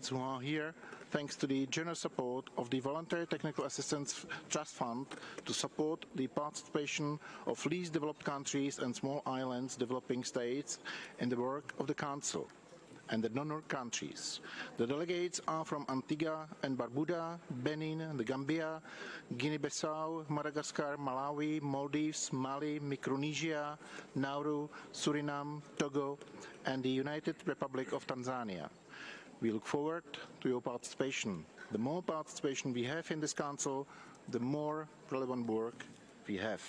delegates who are here thanks to the generous support of the Voluntary Technical Assistance Trust Fund to support the participation of least developed countries and small islands developing states in the work of the Council and the donor countries. The delegates are from Antigua and Barbuda, Benin, the Gambia, Guinea-Bissau, Madagascar, Malawi, Maldives, Mali, Micronesia, Nauru, Suriname, Togo, and the United Republic of Tanzania. We look forward to your participation. The more participation we have in this Council, the more relevant work we have.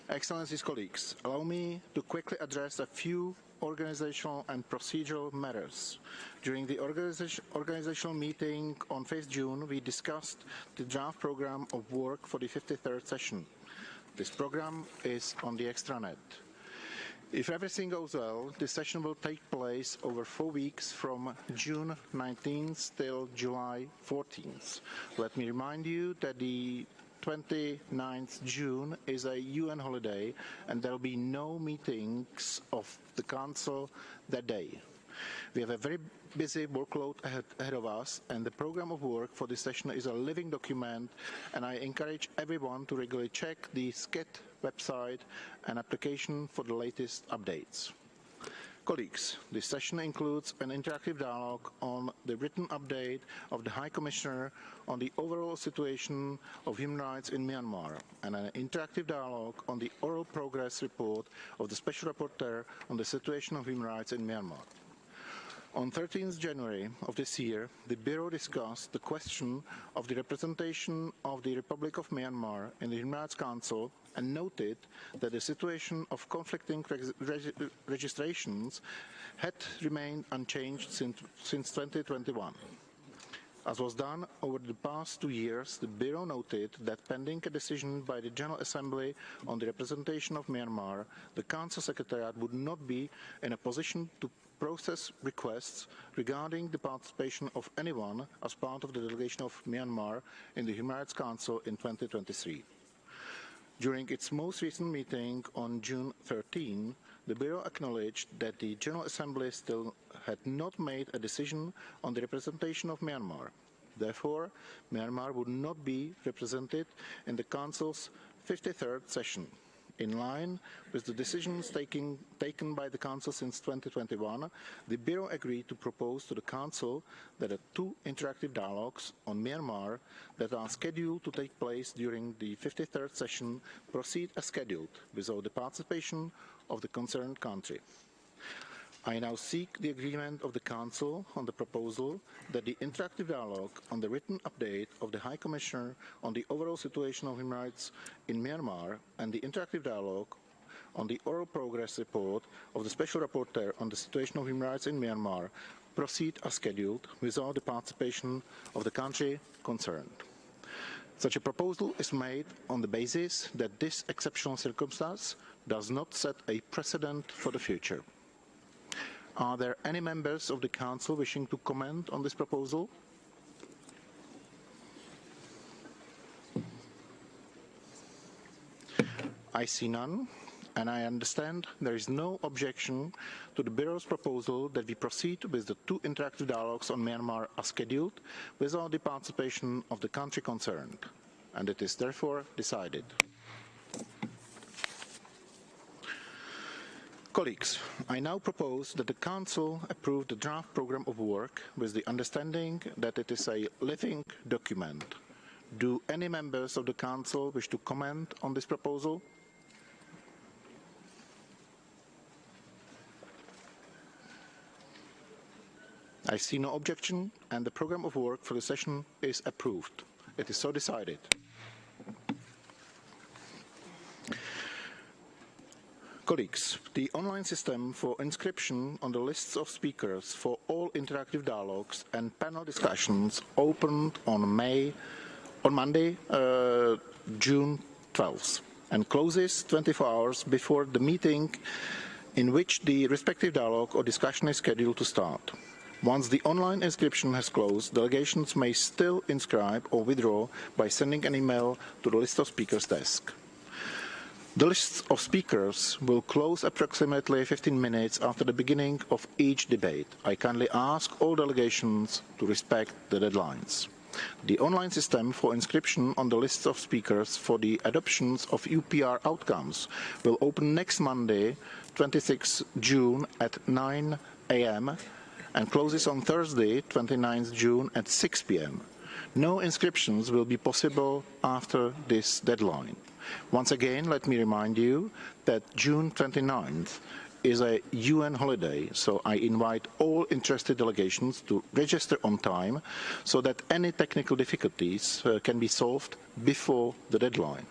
Excellencies, colleagues, allow me to quickly address a few organizational and procedural matters. During the organizational meeting on 5th June, we discussed the draft program of work for the 53rd session. This program is on the extranet. If everything goes well, this session will take place over 4 weeks from June 19th till July 14th. Let me remind you that the 29th June is a UN holiday and there will be no meetings of the Council that day. We have a very busy workload ahead of us, and the program of work for this session is a living document, and I encourage everyone to regularly check the SCIT website and application for the latest updates. Colleagues, this session includes an interactive dialogue on the written update of the High Commissioner on the overall situation of human rights in Myanmar, and an interactive dialogue on the oral progress report of the Special Rapporteur on the situation of human rights in Myanmar. On 13th January of this year, the Bureau discussed the question of the representation of the Republic of Myanmar in the Human Rights Council and noted that the situation of conflicting registrations had remained unchanged since 2021. As was done over the past 2 years, the Bureau noted that pending a decision by the General Assembly on the representation of Myanmar, the Council Secretariat would not be in a position to process requests regarding the participation of anyone as part of the delegation of Myanmar in the Human Rights Council in 2023. During its most recent meeting on June 13, the Bureau acknowledged that the General Assembly still had not made a decision on the representation of Myanmar. Therefore, Myanmar would not be represented in the Council's 53rd session. In line with the decisions taken by the Council since 2021, the Bureau agreed to propose to the Council that 2 interactive dialogues on Myanmar that are scheduled to take place during the 53rd session proceed as scheduled without the participation of the concerned country. I now seek the agreement of the Council on the proposal that the interactive dialogue on the written update of the High Commissioner on the overall situation of human rights in Myanmar and the interactive dialogue on the oral progress report of the Special Rapporteur on the situation of human rights in Myanmar proceed as scheduled without the participation of the country concerned. Such a proposal is made on the basis that this exceptional circumstance does not set a precedent for the future. Are there any members of the Council wishing to comment on this proposal? I see none, and I understand there is no objection to the Bureau's proposal that we proceed with the 2 interactive dialogues on Myanmar as scheduled without the participation of the country concerned, and it is therefore decided. Colleagues, I now propose that the Council approve the draft program of work with the understanding that it is a living document. Do any members of the Council wish to comment on this proposal? I see no objection, and the program of work for the session is approved. It is so decided. Colleagues, the online system for inscription on the lists of speakers for all interactive dialogues and panel discussions opened on Monday, June 12th, and closes 24 hours before the meeting in which the respective dialogue or discussion is scheduled to start. Once the online inscription has closed, delegations may still inscribe or withdraw by sending an email to the list of speakers desk. The list of speakers will close approximately 15 minutes after the beginning of each debate. I kindly ask all delegations to respect the deadlines. The online system for inscription on the list of speakers for the adoptions of UPR outcomes will open next Monday, 26 June at 9 a.m. and closes on Thursday, 29 June at 6 p.m. No inscriptions will be possible after this deadline. Once again, let me remind you that June 29th is a UN holiday, so I invite all interested delegations to register on time so that any technical difficulties can be solved before the deadline.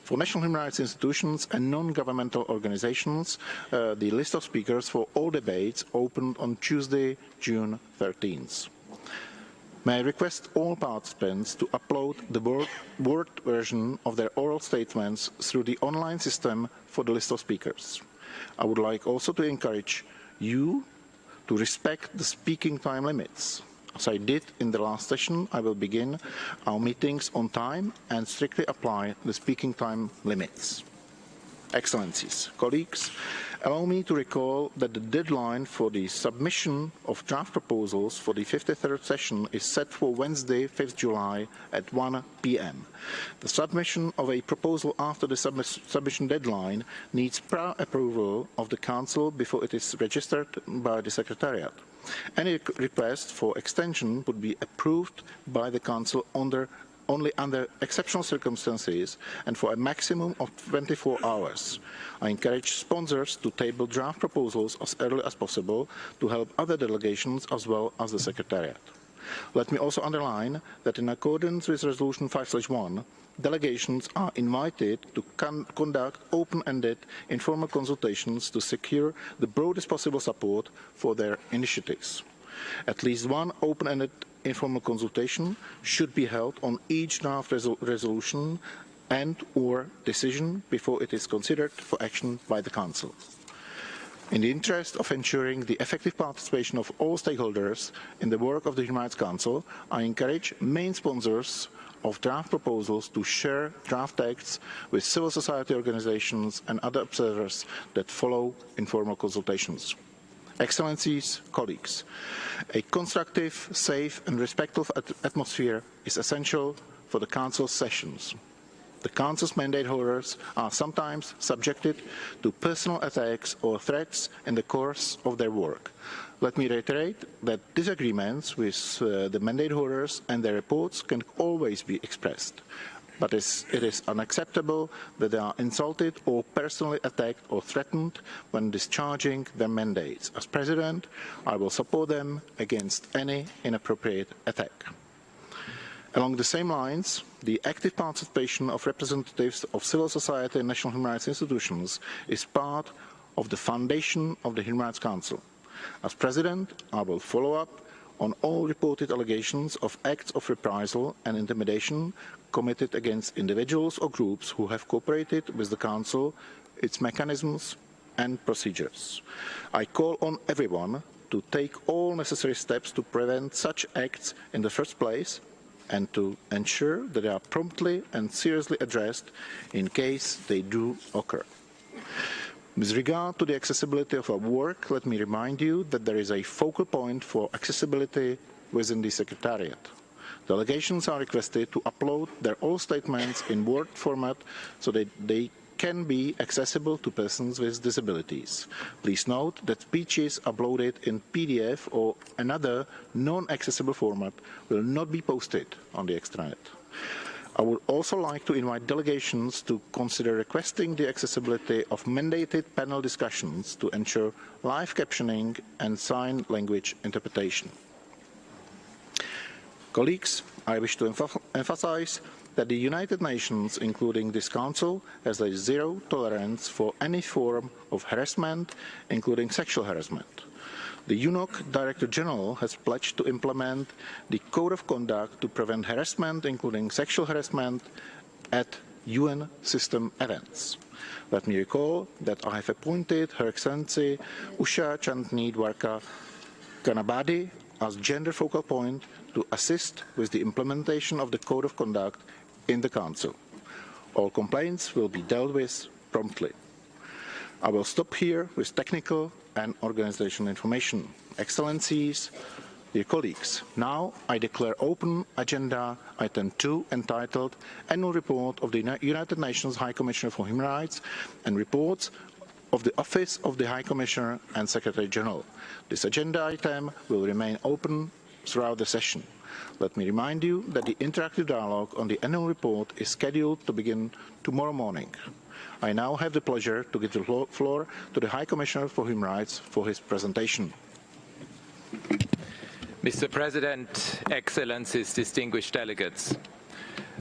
For national human rights institutions and non-governmental organizations, the list of speakers for all debates opened on Tuesday, June 13th. May I request all participants to upload the Word version of their oral statements through the online system for the list of speakers. I would like also to encourage you to respect the speaking time limits. As I did in the last session, I will begin our meetings on time and strictly apply the speaking time limits. Excellencies, colleagues, allow me to recall that the deadline for the submission of draft proposals for the 53rd session is set for Wednesday, 5th July at 1 p.m. The submission of a proposal after the submission deadline needs prior approval of the Council before it is registered by the Secretariat. Any request for extension would be approved by the Council only under exceptional circumstances and for a maximum of 24 hours. I encourage sponsors to table draft proposals as early as possible to help other delegations as well as the Secretariat. Let me also underline that in accordance with Resolution 5/1, delegations are invited to conduct open-ended informal consultations to secure the broadest possible support for their initiatives. At least one open-ended informal consultation should be held on each draft resolution and/or decision before it is considered for action by the Council. In the interest of ensuring the effective participation of all stakeholders in the work of the Human Rights Council, I encourage main sponsors of draft proposals to share draft texts with civil society organizations and other observers that follow informal consultations. Excellencies, colleagues, a constructive, safe and respectful atmosphere is essential for the Council's sessions. The Council's mandate holders are sometimes subjected to personal attacks or threats in the course of their work. Let me reiterate that disagreements with the mandate holders and their reports can always be expressed, but it is unacceptable that they are insulted or personally attacked or threatened when discharging their mandates. As President, I will support them against any inappropriate attack. Along the same lines, the active participation of representatives of civil society and national human rights institutions is part of the foundation of the Human Rights Council. As President, I will follow up on all reported allegations of acts of reprisal and intimidation committed against individuals or groups who have cooperated with the Council, its mechanisms and procedures. I call on everyone to take all necessary steps to prevent such acts in the first place and to ensure that they are promptly and seriously addressed in case they do occur. With regard to the accessibility of our work, let me remind you that there is a focal point for accessibility within the Secretariat. Delegations are requested to upload their oral statements in Word format so that they can be accessible to persons with disabilities. Please note that speeches uploaded in PDF or another non-accessible format will not be posted on the extranet. I would also like to invite delegations to consider requesting the accessibility of mandated panel discussions to ensure live captioning and sign language interpretation. Colleagues, I wish to emphasize that the United Nations, including this Council, has a zero tolerance for any form of harassment, including sexual harassment. The UNOC Director General has pledged to implement the Code of Conduct to prevent harassment, including sexual harassment, at UN system events. Let me recall that I have appointed Her Excellency Usha Chandni Dwarka Kanabadi as gender focal point to assist with the implementation of the Code of Conduct in the Council. All complaints will be dealt with promptly. I will stop here with technical and organizational information. Excellencies, dear colleagues, now I declare open agenda item 2 entitled Annual Report of the United Nations High Commissioner for Human Rights and Reports of the Office of the High Commissioner and Secretary General. This agenda item will remain open throughout the session. Let me remind you that the interactive dialogue on the annual report is scheduled to begin tomorrow morning. I now have the pleasure to give the floor to the High Commissioner for Human Rights for his presentation. Mr. President, Excellencies, distinguished delegates,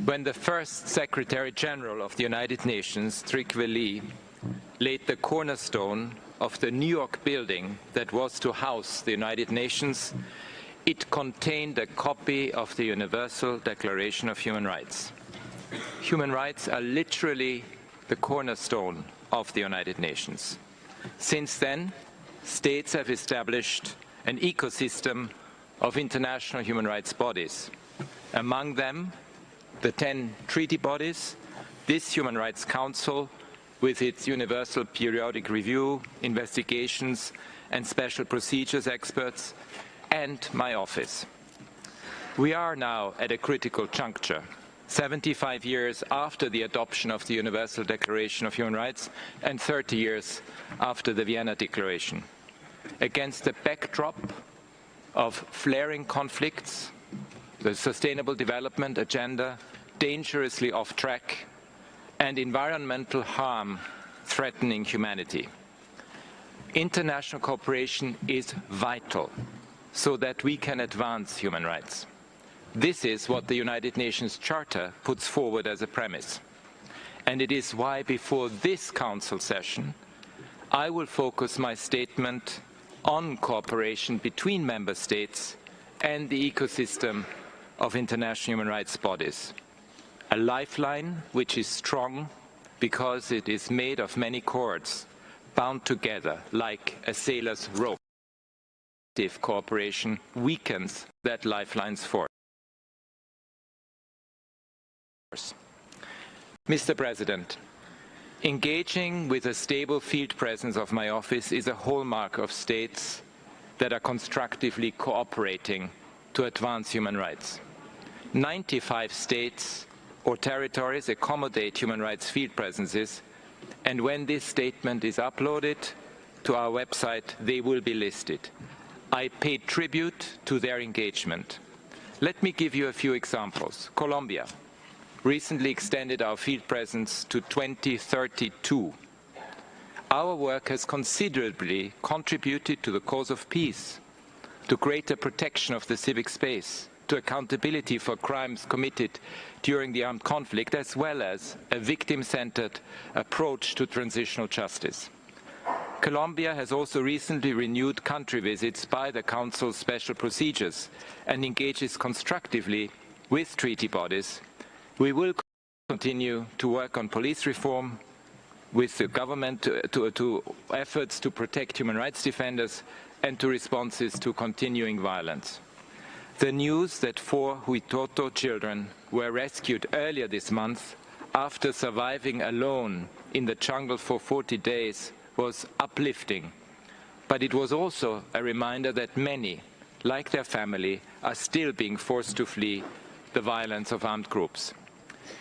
when the first Secretary General of the United Nations, Trygve Lie, laid the cornerstone of the New York building that was to house the United Nations, it contained a copy of the Universal Declaration of Human Rights. Human rights are literally the cornerstone of the United Nations. Since then, states have established an ecosystem of international human rights bodies. Among them, the 10 treaty bodies, this Human Rights Council, with its universal periodic review, investigations, and special procedures experts, and my office. We are now at a critical juncture, 75 years after the adoption of the Universal Declaration of Human Rights and 30 years after the Vienna Declaration. Against the backdrop of flaring conflicts, the Sustainable Development Agenda dangerously off track, and environmental harm threatening humanity. International cooperation is vital so that we can advance human rights. This is what the United Nations Charter puts forward as a premise. And it is why before this Council session, I will focus my statement on cooperation between member states and the ecosystem of international human rights bodies. A lifeline which is strong because it is made of many cords bound together like a sailor's rope. Active cooperation weakens that lifeline's force. Mr. President, engaging with a stable field presence of my office is a hallmark of states that are constructively cooperating to advance human rights. 95 states or territories accommodate human rights field presences, and when this statement is uploaded to our website, they will be listed. I pay tribute to their engagement. Let me give you a few examples. Colombia recently extended our field presence to 2032. Our work has considerably contributed to the cause of peace, to greater protection of the civic space, to accountability for crimes committed during the armed conflict, as well as a victim-centered approach to transitional justice. Colombia has also recently renewed country visits by the Council's special procedures and engages constructively with treaty bodies. We will continue to work on police reform with the government to efforts to protect human rights defenders and to responses to continuing violence. The news that 4 Huitoto children were rescued earlier this month after surviving alone in the jungle for 40 days was uplifting, but it was also a reminder that many, like their family, are still being forced to flee the violence of armed groups.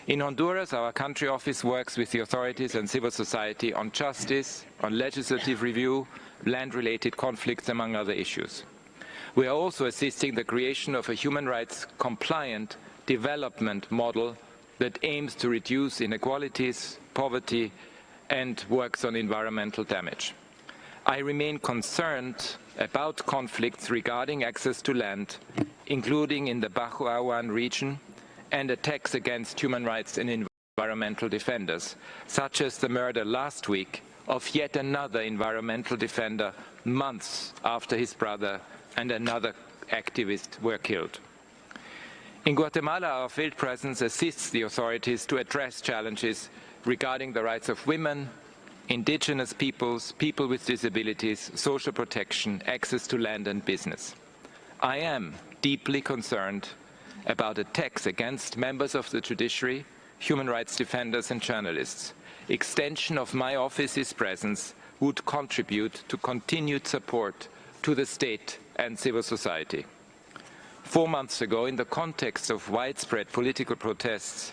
In Honduras, our country office works with the authorities and civil society on justice, on legislative review, land-related conflicts, among other issues. We are also assisting the creation of a human rights compliant development model that aims to reduce inequalities, poverty, and works on environmental damage. I remain concerned about conflicts regarding access to land, including in the Bajo Awan region, and attacks against human rights and environmental defenders, such as the murder last week of yet another environmental defender months after his brother and another activist were killed. In Guatemala, our field presence assists the authorities to address challenges regarding the rights of women, indigenous peoples, people with disabilities, social protection, access to land and business. I am deeply concerned about attacks against members of the judiciary, human rights defenders and journalists. extension of my office's presence would contribute to continued support to the state and civil society. 4 months ago, in the context of widespread political protests,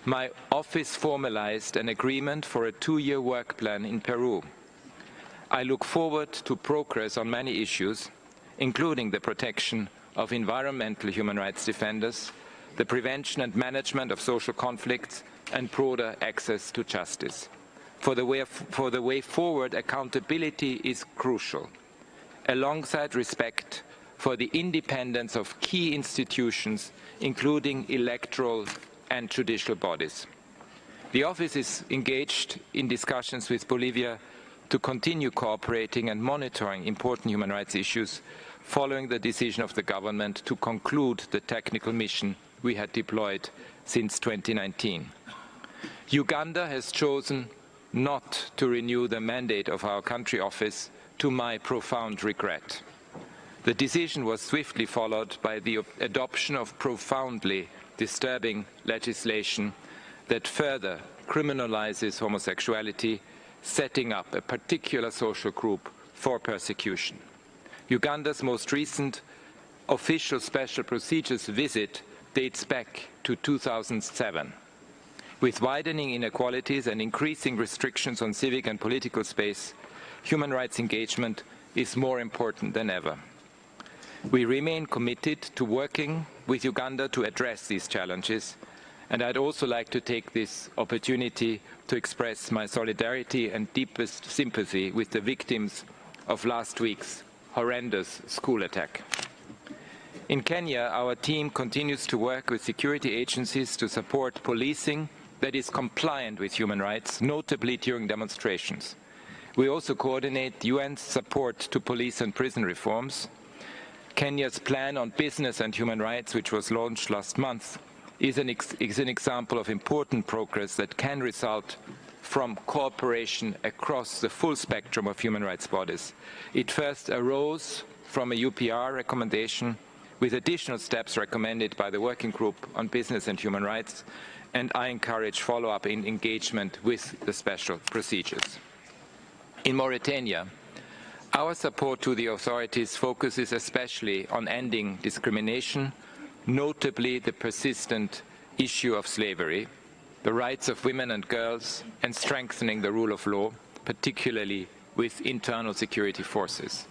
my office formalized an agreement for a 2-year work plan in Peru. I look forward to progress on many issues, including the protection of environmental human rights defenders, the prevention and management of social conflicts, and broader access to justice. For the way forward, accountability is crucial, alongside respect for the independence of key institutions, including electoral and judicial bodies. The Office is engaged in discussions with Bolivia to continue cooperating and monitoring important human rights issues following the decision of the government to conclude the technical mission we had deployed since 2019. Uganda has chosen not to renew the mandate of our country office, to my profound regret. The decision was swiftly followed by the adoption of profoundly disturbing legislation that further criminalizes homosexuality, setting up a particular social group for persecution. Uganda's most recent official special procedures visit dates back to 2007. With widening inequalities and increasing restrictions on civic and political space, human rights engagement is more important than ever. We remain committed to working with Uganda to address these challenges, and I'd also like to take this opportunity to express my solidarity and deepest sympathy with the victims of last week's horrendous school attack. In Kenya, our team continues to work with security agencies to support policing that is compliant with human rights, notably during demonstrations. We also coordinate UN's support to police and prison reforms. Kenya's plan on business and human rights, which was launched last month, is an example of important progress that can result from cooperation across the full spectrum of human rights bodies. It first arose from a UPR recommendation, with additional steps recommended by the Working Group on Business and Human Rights, and I encourage follow-up in engagement with the special procedures. In Mauritania, our support to the authorities focuses especially on ending discrimination, notably the persistent issue of slavery, the rights of women and girls, and strengthening the rule of law, particularly with internal security forces.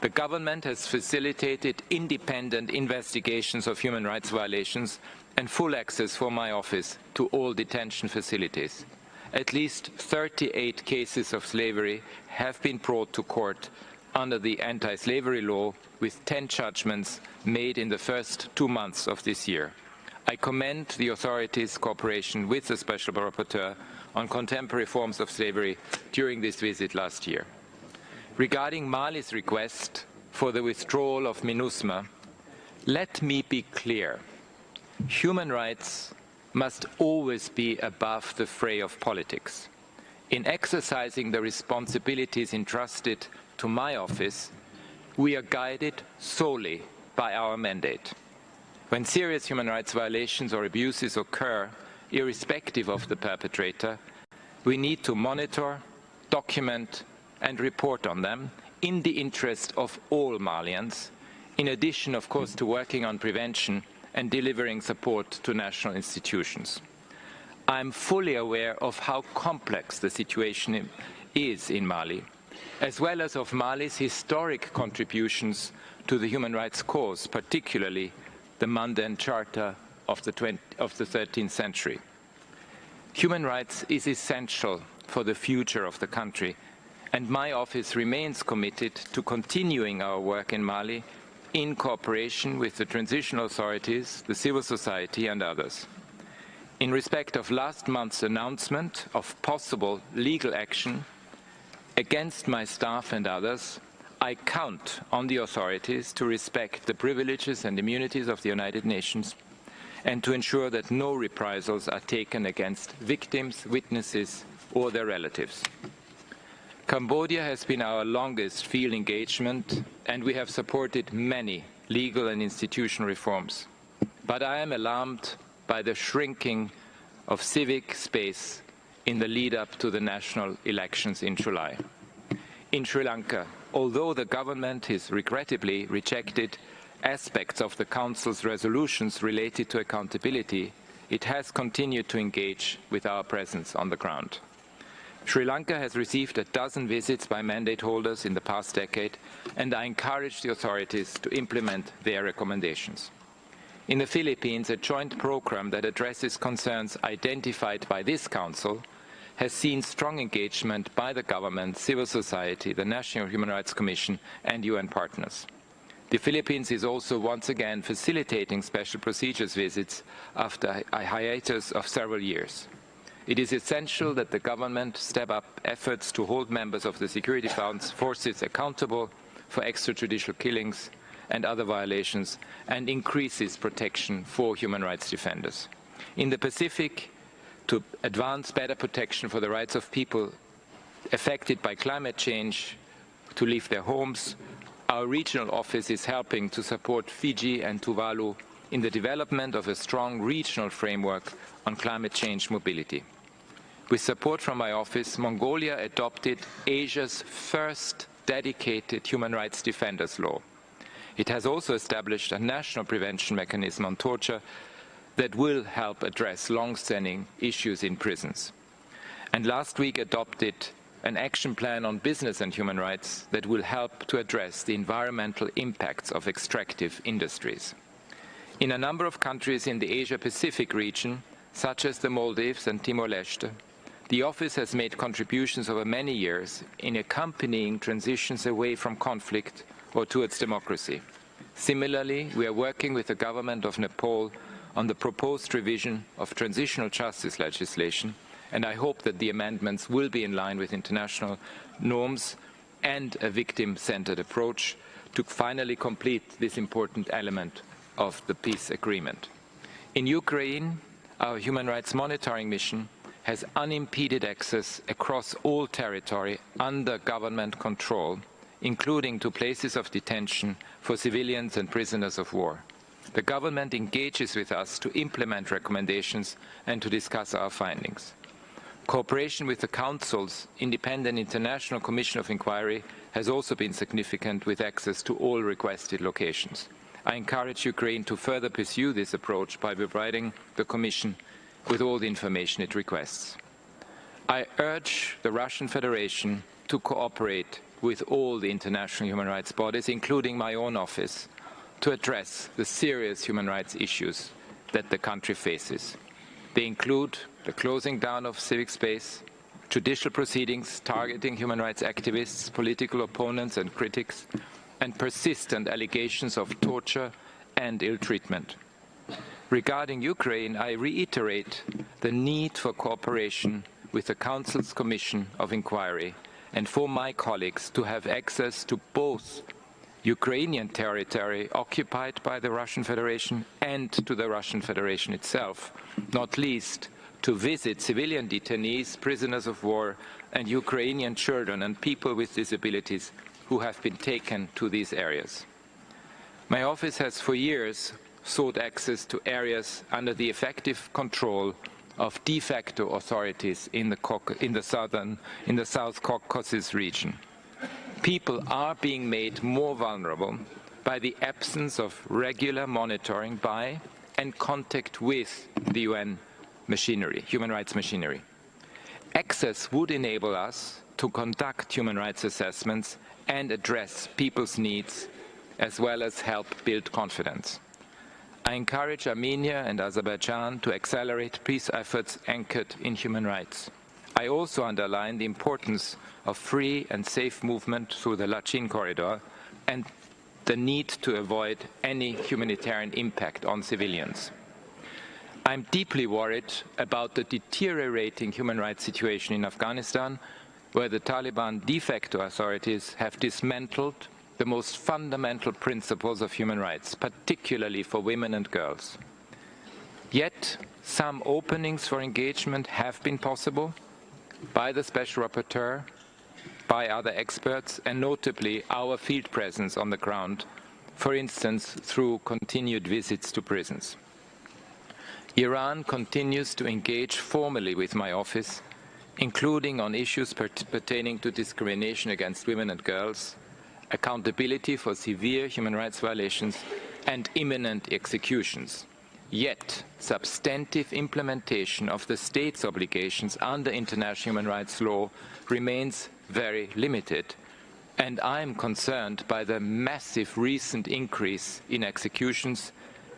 The government has facilitated independent investigations of human rights violations and full access for my office to all detention facilities. At least 38 cases of slavery have been brought to court under the anti-slavery law, with 10 judgments made in the first 2 months of this year. I commend the authorities' cooperation with the Special Rapporteur on contemporary forms of slavery during this visit last year. Regarding Mali's request for the withdrawal of MINUSMA, let me be clear. Human rights must always be above the fray of politics. In exercising the responsibilities entrusted to my office, we are guided solely by our mandate. When serious human rights violations or abuses occur, irrespective of the perpetrator, we need to monitor, document, and report on them in the interest of all Malians, in addition, of course, to working on prevention and delivering support to national institutions. I am fully aware of how complex the situation is in Mali, as well as of Mali's historic contributions to the human rights cause, particularly the Mandan Charter of the 13th century. Human rights is essential for the future of the country, and my office remains committed to continuing our work in Mali in cooperation with the transitional authorities, the civil society, and others. In respect of last month's announcement of possible legal action against my staff and others, I count on the authorities to respect the privileges and immunities of the United Nations and to ensure that no reprisals are taken against victims, witnesses, or their relatives. Cambodia has been our longest field engagement, and we have supported many legal and institutional reforms. But I am alarmed by the shrinking of civic space in the lead-up to the national elections in July. In Sri Lanka, although the government has regrettably rejected aspects of the Council's resolutions related to accountability, it has continued to engage with our presence on the ground. Sri Lanka has received a dozen visits by mandate holders in the past decade, and I encourage the authorities to implement their recommendations. In the Philippines, a joint program that addresses concerns identified by this Council has seen strong engagement by the government, civil society, the National Human Rights Commission, and UN partners. The Philippines is also once again facilitating special procedures visits after a hiatus of several years. It is essential that the government step up efforts to hold members of the security forces accountable for extrajudicial killings and other violations, and increases protection for human rights defenders. In the Pacific, to advance better protection for the rights of people affected by climate change to leave their homes, our regional office is helping to support Fiji and Tuvalu in the development of a strong regional framework on climate change mobility. With support from my office, Mongolia adopted Asia's first dedicated human rights defenders law. It has also established a national prevention mechanism on torture that will help address long-standing issues in prisons. And last week adopted an action plan on business and human rights that will help to address the environmental impacts of extractive industries. In a number of countries in the Asia-Pacific region, such as the Maldives and Timor-Leste, the Office has made contributions over many years in accompanying transitions away from conflict or towards democracy. Similarly, we are working with the government of Nepal on the proposed revision of transitional justice legislation, and I hope that the amendments will be in line with international norms and a victim-centered approach to finally complete this important element of the peace agreement. In Ukraine, our human rights monitoring mission has unimpeded access across all territory under government control, including to places of detention for civilians and prisoners of war. The government engages with us to implement recommendations and to discuss our findings. Cooperation with the Council's Independent International Commission of Inquiry has also been significant, with access to all requested locations. I encourage Ukraine to further pursue this approach by providing the Commission with all the information it requests. I urge the Russian Federation to cooperate with all the international human rights bodies, including my own office, to address the serious human rights issues that the country faces. They include the closing down of civic space, judicial proceedings targeting human rights activists, political opponents and critics, and persistent allegations of torture and ill treatment. Regarding Ukraine, I reiterate the need for cooperation with the Council's Commission of Inquiry and for my colleagues to have access to both Ukrainian territory occupied by the Russian Federation and to the Russian Federation itself, not least to visit civilian detainees, prisoners of war, and Ukrainian children and people with disabilities who have been taken to these areas. My office has for years sought access to areas under the effective control of de facto authorities in the South Caucasus region. People are being made more vulnerable by the absence of regular monitoring by and contact with the UN machinery, human rights machinery. Access would enable us to conduct human rights assessments and address people's needs, as well as help build confidence. I encourage Armenia and Azerbaijan to accelerate peace efforts anchored in human rights. I also underline the importance of free and safe movement through the Lachin corridor and the need to avoid any humanitarian impact on civilians. I'm deeply worried about the deteriorating human rights situation in Afghanistan, where the Taliban de facto authorities have dismantled the most fundamental principles of human rights, particularly for women and girls. Yet, some openings for engagement have been possible by the Special Rapporteur, by other experts, and notably our field presence on the ground, for instance, through continued visits to prisons. Iran continues to engage formally with my office including on issues pertaining to discrimination against women and girls, accountability for severe human rights violations, and imminent executions. Yet, substantive implementation of the state's obligations under international human rights law remains very limited, and I am concerned by the massive recent increase in executions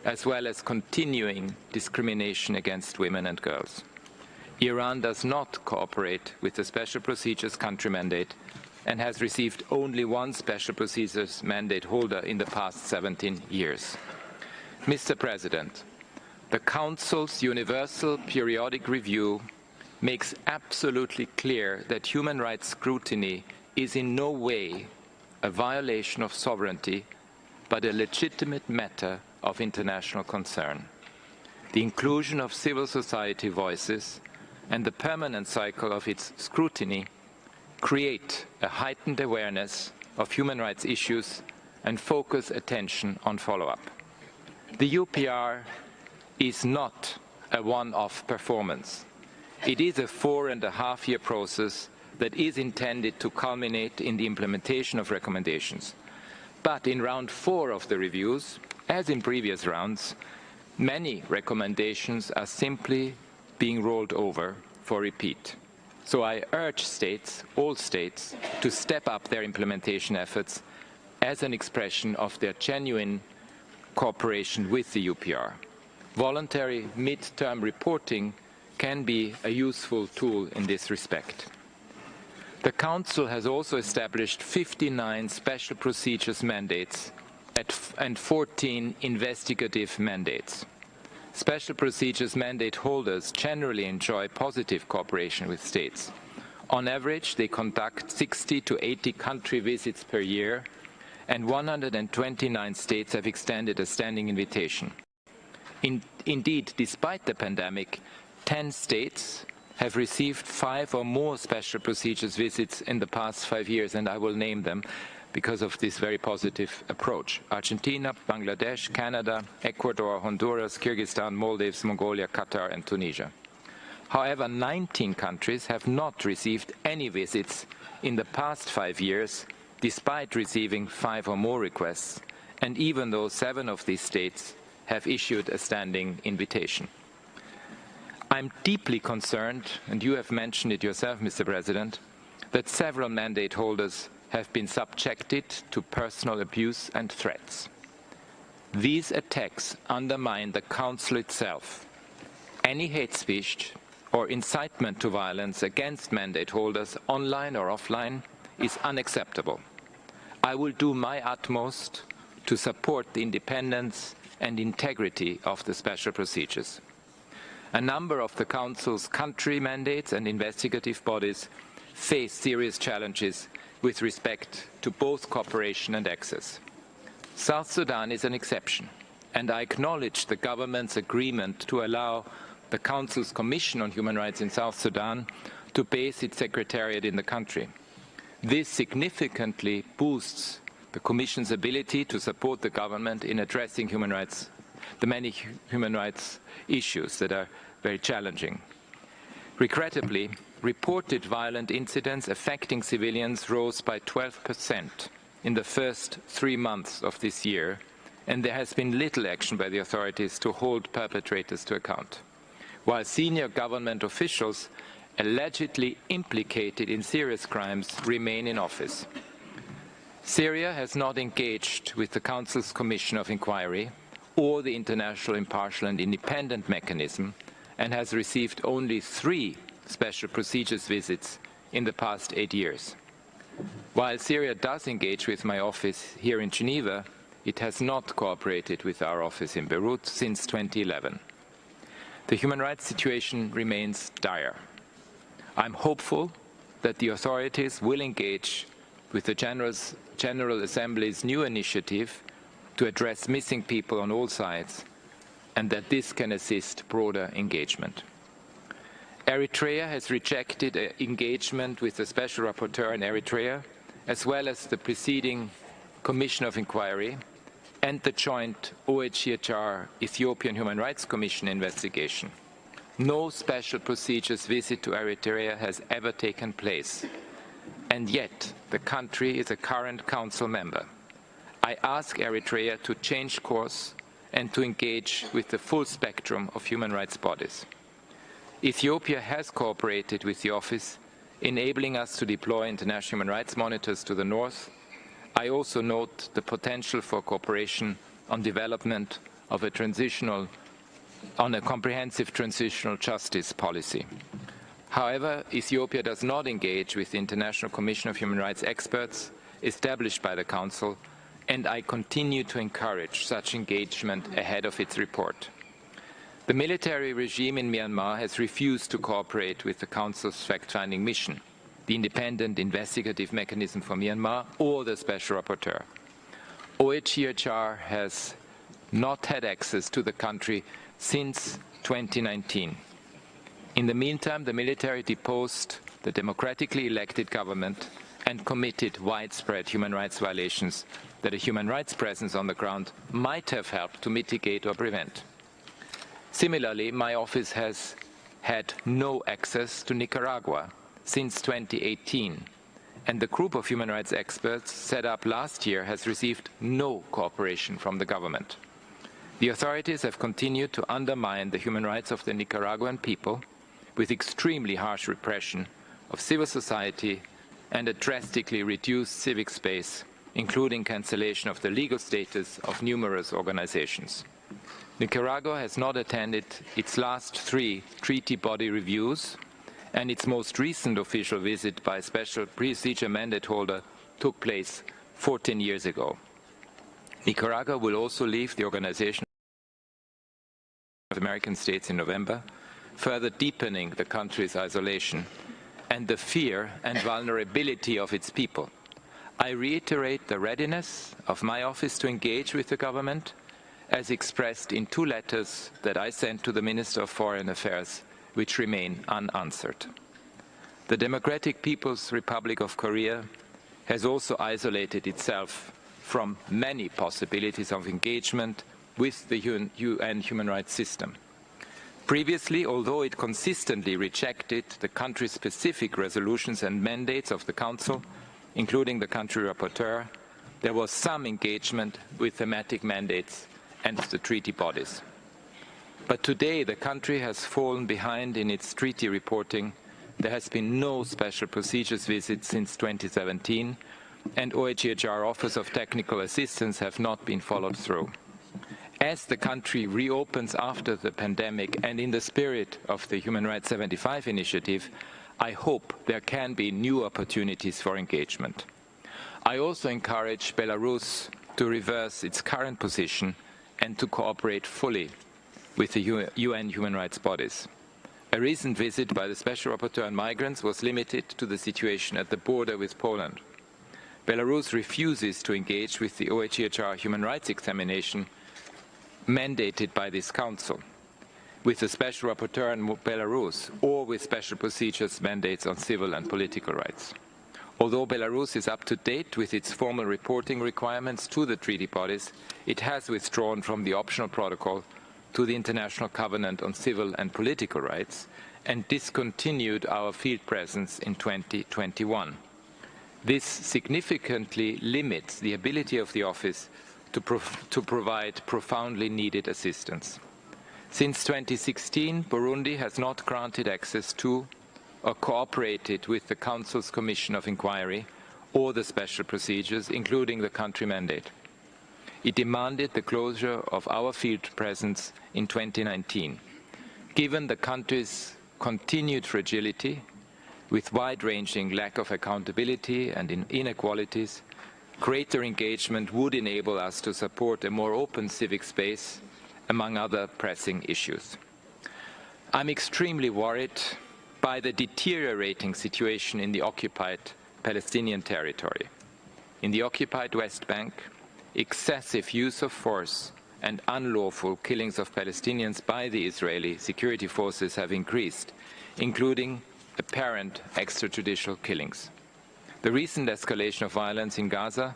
as well as continuing discrimination against women and girls. Iran does not cooperate with the Special Procedures Country Mandate and has received only one Special Procedures Mandate holder in the past 17 years. Mr. President, the Council's Universal Periodic Review makes absolutely clear that human rights scrutiny is in no way a violation of sovereignty, but a legitimate matter of international concern. The inclusion of civil society voices and the permanent cycle of its scrutiny create a heightened awareness of human rights issues and focus attention on follow-up. The UPR is not a one-off performance. It is a 4.5-year process that is intended to culminate in the implementation of recommendations. But in round 4 of the reviews, as in previous rounds, many recommendations are simply being rolled over for repeat. So I urge states, all states, to step up their implementation efforts as an expression of their genuine cooperation with the UPR. Voluntary mid-term reporting can be a useful tool in this respect. The Council has also established 59 special procedures mandates and 14 investigative mandates. Special procedures mandate holders generally enjoy positive cooperation with states. On average, they conduct 60 to 80 country visits per year, and 129 states have extended a standing invitation. Indeed, despite the pandemic, 10 states have received 5 or more special procedures visits in the past 5 years, and I will name them because of this very positive approach: Argentina, Bangladesh, Canada, Ecuador, Honduras, Kyrgyzstan, Maldives, Mongolia, Qatar, and Tunisia. However, 19 countries have not received any visits in the past 5 years, despite receiving 5 or more requests, and even though 7 of these states have issued a standing invitation. I'm deeply concerned, and you have mentioned it yourself, Mr. President, that several mandate holders have been subjected to personal abuse and threats. These attacks undermine the Council itself. Any hate speech or incitement to violence against mandate holders, online or offline, is unacceptable. I will do my utmost to support the independence and integrity of the special procedures. A number of the Council's country mandates and investigative bodies face serious challenges with respect to both cooperation and access. South Sudan is an exception, and I acknowledge the government's agreement to allow the Council's Commission on Human Rights in South Sudan to base its secretariat in the country. This significantly boosts the Commission's ability to support the government in addressing the many human rights issues that are very challenging. Regrettably, reported violent incidents affecting civilians rose by 12% in the first 3 months of this year, and there has been little action by the authorities to hold perpetrators to account, while senior government officials allegedly implicated in serious crimes remain in office. Syria has not engaged with the Council's Commission of Inquiry or the International Impartial and Independent Mechanism, and has received only 3 special procedures visits in the past 8 years. While Syria does engage with my office here in Geneva, it has not cooperated with our office in Beirut since 2011. The human rights situation remains dire. I'm hopeful that the authorities will engage with the General Assembly's new initiative to address missing people on all sides, and that this can assist broader engagement. Eritrea has rejected engagement with the Special Rapporteur in Eritrea, as well as the preceding Commission of Inquiry and the joint OHCHR Ethiopian Human Rights Commission investigation. No special procedures visit to Eritrea has ever taken place, and yet the country is a current Council member. I ask Eritrea to change course and to engage with the full spectrum of human rights bodies. Ethiopia has cooperated with the office, enabling us to deploy international human rights monitors to the north. I also note the potential for cooperation on development of a comprehensive transitional justice policy. However, Ethiopia does not engage with the International Commission of Human Rights experts established by the Council, and I continue to encourage such engagement ahead of its report. The military regime in Myanmar has refused to cooperate with the Council's fact-finding mission, the Independent Investigative Mechanism for Myanmar, or the Special Rapporteur. UNHRC has not had access to the country since 2019. In the meantime, the military deposed the democratically elected government and committed widespread human rights violations that a human rights presence on the ground might have helped to mitigate or prevent. Similarly, my office has had no access to Nicaragua since 2018, and the group of human rights experts set up last year has received no cooperation from the government. The authorities have continued to undermine the human rights of the Nicaraguan people with extremely harsh repression of civil society and a drastically reduced civic space, including cancellation of the legal status of numerous organizations. Nicaragua has not attended its last 3 treaty body reviews, and its most recent official visit by a special procedure mandate holder took place 14 years ago. Nicaragua will also leave the Organization of American States in November, further deepening the country's isolation and the fear and vulnerability of its people. I reiterate the readiness of my office to engage with the government, as expressed in 2 letters that I sent to the Minister of Foreign Affairs, which remain unanswered. The Democratic People's Republic of Korea has also isolated itself from many possibilities of engagement with the UN human rights system. Previously, although it consistently rejected the country-specific resolutions and mandates of the Council, including the country rapporteur, there was some engagement with thematic mandates and the treaty bodies. But today, the country has fallen behind in its treaty reporting. There has been no special procedures visit since 2017, and OHCHR Office of Technical Assistance have not been followed through. As the country reopens after the pandemic and in the spirit of the Human Rights 75 initiative, I hope there can be new opportunities for engagement. I also encourage Belarus to reverse its current position and to cooperate fully with the UN human rights bodies. A recent visit by the Special Rapporteur on Migrants was limited to the situation at the border with Poland. Belarus refuses to engage with the OHCHR human rights examination mandated by this Council, with the Special Rapporteur in Belarus, or with special procedures mandates on civil and political rights. Although Belarus is up to date with its formal reporting requirements to the treaty bodies, it has withdrawn from the optional protocol to the International Covenant on Civil and Political Rights and discontinued our field presence in 2021. This significantly limits the ability of the office to provide profoundly needed assistance. Since 2016, Burundi has not granted access to or cooperated with the Council's Commission of Inquiry or the special procedures, including the country mandate. It demanded the closure of our field presence in 2019. Given the country's continued fragility, with wide-ranging lack of accountability and inequalities, greater engagement would enable us to support a more open civic space, among other pressing issues. I'm extremely worried by the deteriorating situation in the occupied Palestinian territory. In the occupied West Bank, excessive use of force and unlawful killings of Palestinians by the Israeli security forces have increased, including apparent extrajudicial killings. The recent escalation of violence in Gaza,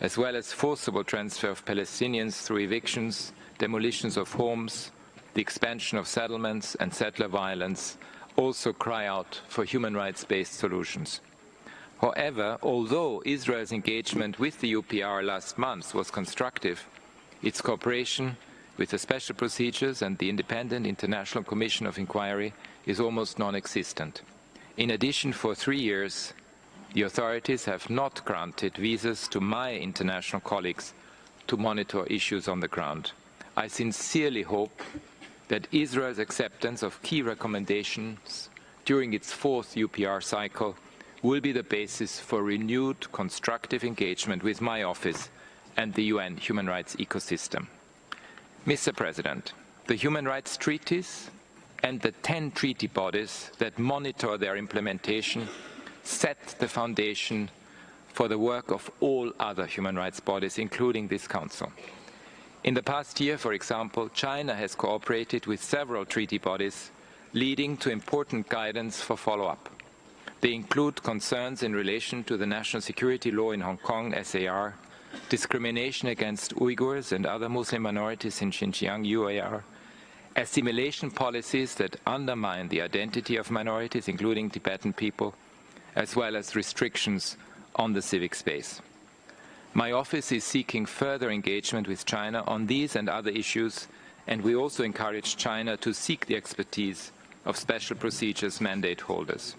as well as forcible transfer of Palestinians through evictions, demolitions of homes, the expansion of settlements and settler violence also cry out for human rights-based solutions. However, although Israel's engagement with the UPR last month was constructive, its cooperation with the special procedures and the Independent International Commission of Inquiry is almost non-existent. In addition, for 3 years, the authorities have not granted visas to my international colleagues to monitor issues on the ground. I sincerely hope that Israel's acceptance of key recommendations during its 4th UPR cycle will be the basis for renewed constructive engagement with my office and the UN human rights ecosystem. Mr. President, the human rights treaties and the 10 treaty bodies that monitor their implementation set the foundation for the work of all other human rights bodies, including this Council. In the past year, for example, China has cooperated with several treaty bodies, leading to important guidance for follow-up. They include concerns in relation to the national security law in Hong Kong, SAR, discrimination against Uyghurs and other Muslim minorities in Xinjiang, UAR, assimilation policies that undermine the identity of minorities, including Tibetan people, as well as restrictions on the civic space. My office is seeking further engagement with China on these and other issues, and we also encourage China to seek the expertise of special procedures mandate holders.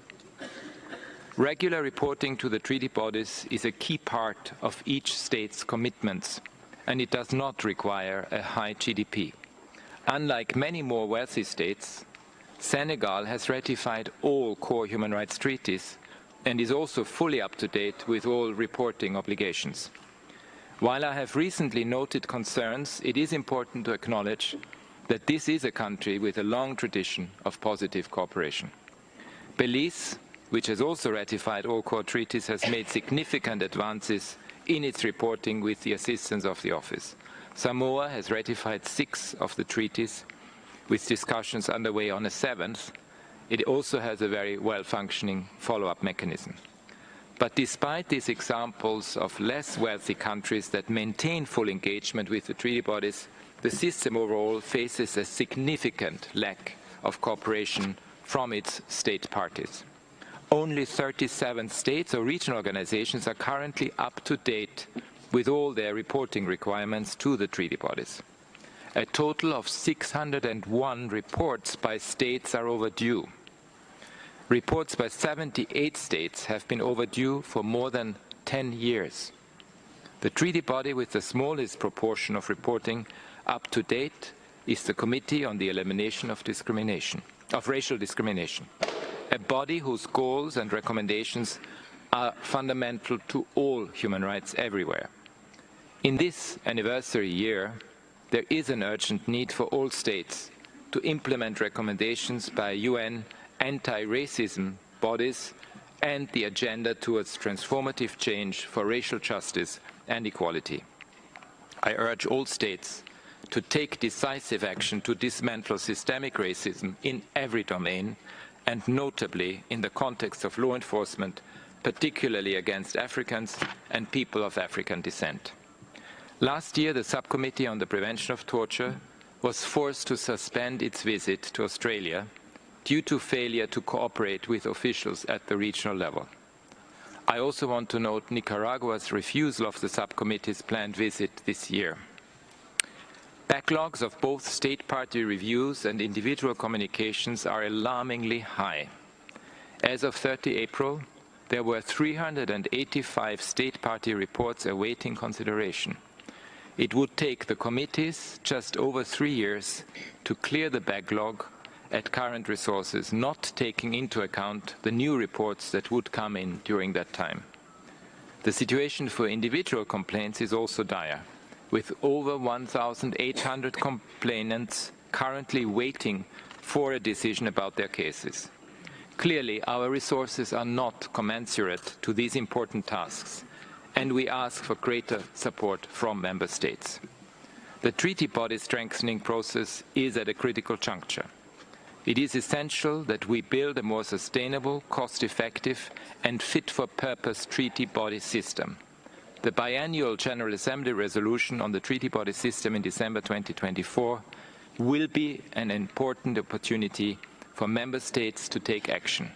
Regular reporting to the treaty bodies is a key part of each state's commitments, and it does not require a high GDP. Unlike many more wealthy states, Senegal has ratified all core human rights treaties and is also fully up to date with all reporting obligations. While I have recently noted concerns, it is important to acknowledge that this is a country with a long tradition of positive cooperation. Belize, which has also ratified all core treaties, has made significant advances in its reporting with the assistance of the Office. Samoa has ratified 6 of the treaties, with discussions underway on a 7th. It also has a very well-functioning follow-up mechanism. But despite these examples of less wealthy countries that maintain full engagement with the treaty bodies, the system overall faces a significant lack of cooperation from its state parties. Only 37 states or regional organizations are currently up to date with all their reporting requirements to the treaty bodies. A total of 601 reports by states are overdue. Reports by 78 states have been overdue for more than 10 years. The treaty body with the smallest proportion of reporting up to date is the Committee on the Elimination of Racial Discrimination, a body whose goals and recommendations are fundamental to all human rights everywhere. In this anniversary year, there is an urgent need for all states to implement recommendations by UN anti-racism bodies and the agenda towards transformative change for racial justice and equality. I urge all states to take decisive action to dismantle systemic racism in every domain, and notably in the context of law enforcement, particularly against Africans and people of African descent. Last year, the Subcommittee on the Prevention of Torture was forced to suspend its visit to Australia due to failure to cooperate with officials at the regional level. I also want to note Nicaragua's refusal of the subcommittee's planned visit this year. Backlogs of both state party reviews and individual communications are alarmingly high. As of 30 April, there were 385 state party reports awaiting consideration. It would take the committees just over 3 years to clear the backlog at current resources, not taking into account the new reports that would come in during that time. The situation for individual complaints is also dire, with over 1,800 complainants currently waiting for a decision about their cases. Clearly, our resources are not commensurate to these important tasks, and we ask for greater support from Member States. The treaty body strengthening process is at a critical juncture. It is essential that we build a more sustainable, cost-effective and fit-for-purpose treaty body system. The biannual General Assembly resolution on the treaty body system in December 2024 will be an important opportunity for Member States to take action.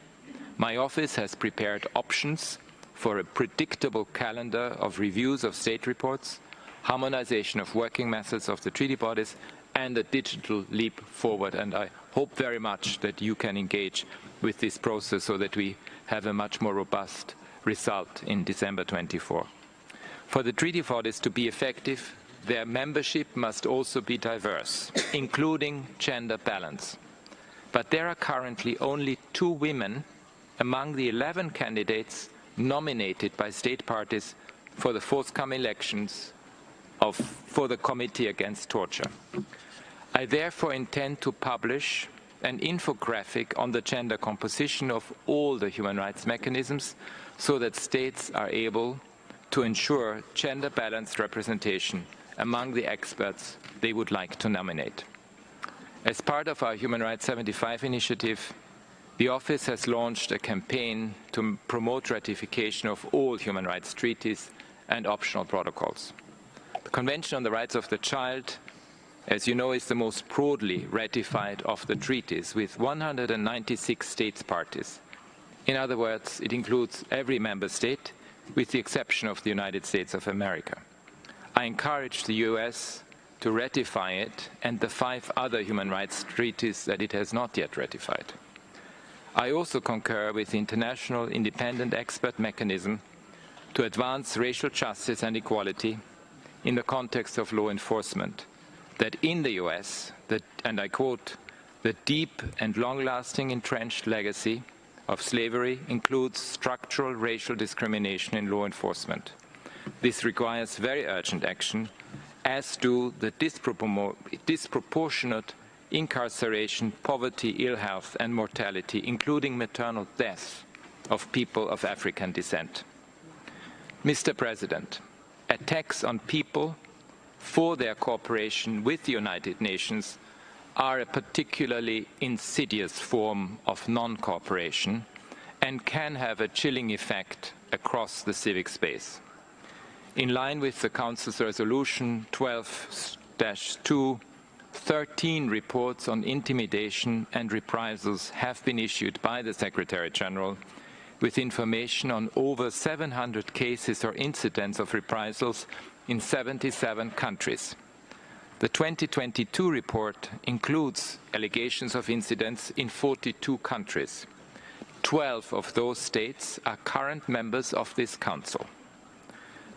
My office has prepared options for a predictable calendar of reviews of state reports, harmonization of working methods of the treaty bodies, and a digital leap forward. And I hope very much that you can engage with this process so that we have a much more robust result in December 24. For the treaty bodies to be effective, their membership must also be diverse, including gender balance. But there are currently only 2 women among the 11 candidates nominated by state parties for the forthcoming elections for the Committee Against Torture. I therefore intend to publish an infographic on the gender composition of all the human rights mechanisms so that states are able to ensure gender-balanced representation among the experts they would like to nominate. As part of our Human Rights 75 initiative, the Office has launched a campaign to promote ratification of all human rights treaties and optional protocols. The Convention on the Rights of the Child, as you know, is the most broadly ratified of the treaties, with 196 states parties. In other words, it includes every member state, with the exception of the United States of America. I encourage the US to ratify it and the 5 other human rights treaties that it has not yet ratified. I also concur with the International Independent Expert Mechanism to advance racial justice and equality in the context of law enforcement, that in the US, and I quote, "the deep and long-lasting entrenched legacy of slavery includes structural racial discrimination in law enforcement. This requires very urgent action, as do the disproportionate incarceration, poverty, ill health, and mortality, including maternal death of people of African descent." Mr. President, attacks on people for their cooperation with the United Nations are a particularly insidious form of non-cooperation and can have a chilling effect across the civic space. In line with the Council's Resolution 12-2, 13 reports on intimidation and reprisals have been issued by the Secretary-General with information on over 700 cases or incidents of reprisals in 77 countries. The 2022 report includes allegations of incidents in 42 countries. 12 of those states are current members of this Council.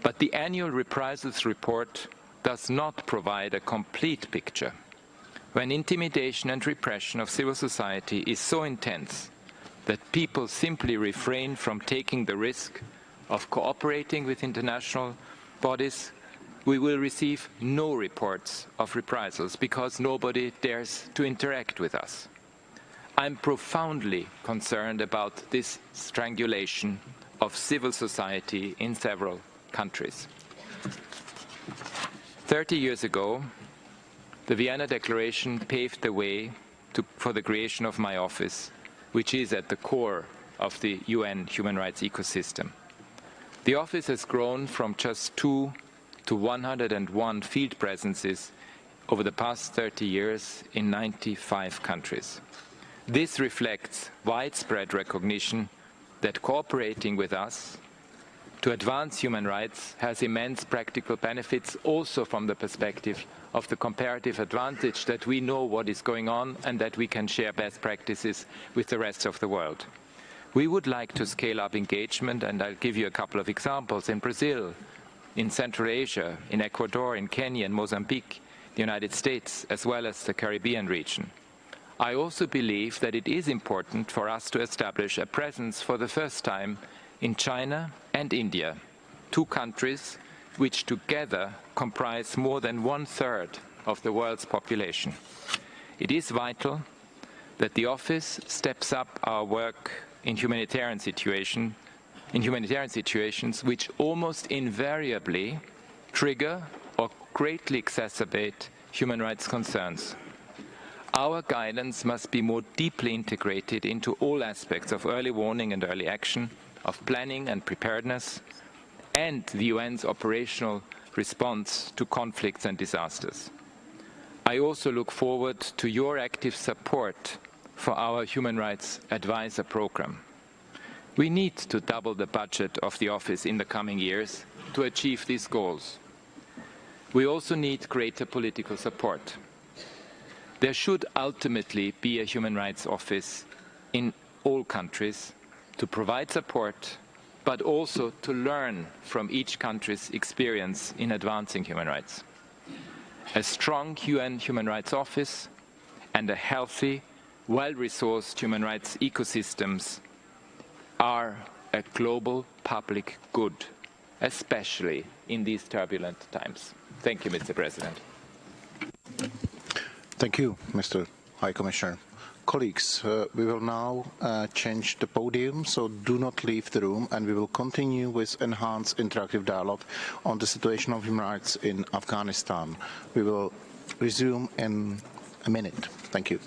But the annual Reprisals report does not provide a complete picture. When intimidation and repression of civil society is so intense that people simply refrain from taking the risk of cooperating with international bodies, we will receive no reports of reprisals because nobody dares to interact with us. I'm profoundly concerned about this strangulation of civil society in several countries. 30 years ago, the Vienna Declaration paved the way for the creation of my office, which is at the core of the UN human rights ecosystem. The office has grown from just 2 to 101 field presences over the past 30 years in 95 countries. This reflects widespread recognition that cooperating with us to advance human rights has immense practical benefits, also from the perspective of the comparative advantage that we know what is going on and that we can share best practices with the rest of the world. We would like to scale up engagement, and I'll give you a couple of examples. In Brazil, in Central Asia, in Ecuador, in Kenya, in Mozambique, the United States, as well as the Caribbean region. I also believe that it is important for us to establish a presence for the first time in China and India, 2 countries which together comprise more than 1/3 of the world's population. It is vital that the Office steps up our work in humanitarian situations which almost invariably trigger or greatly exacerbate human rights concerns. Our guidance must be more deeply integrated into all aspects of early warning and early action, of planning and preparedness, and the UN's operational response to conflicts and disasters. I also look forward to your active support for our Human Rights Advisor Program. We need to double the budget of the office in the coming years to achieve these goals. We also need greater political support. There should ultimately be a human rights office in all countries to provide support, but also to learn from each country's experience in advancing human rights. A strong UN Human Rights Office and a healthy, well-resourced human rights ecosystems are a global public good, especially in these turbulent times. Thank you, Mr. President. Thank you, Mr. High Commissioner. Colleagues, we will now change the podium, so do not leave the room, and we will continue with enhanced interactive dialogue on the situation of human rights in Afghanistan. We will resume in a minute. Thank you.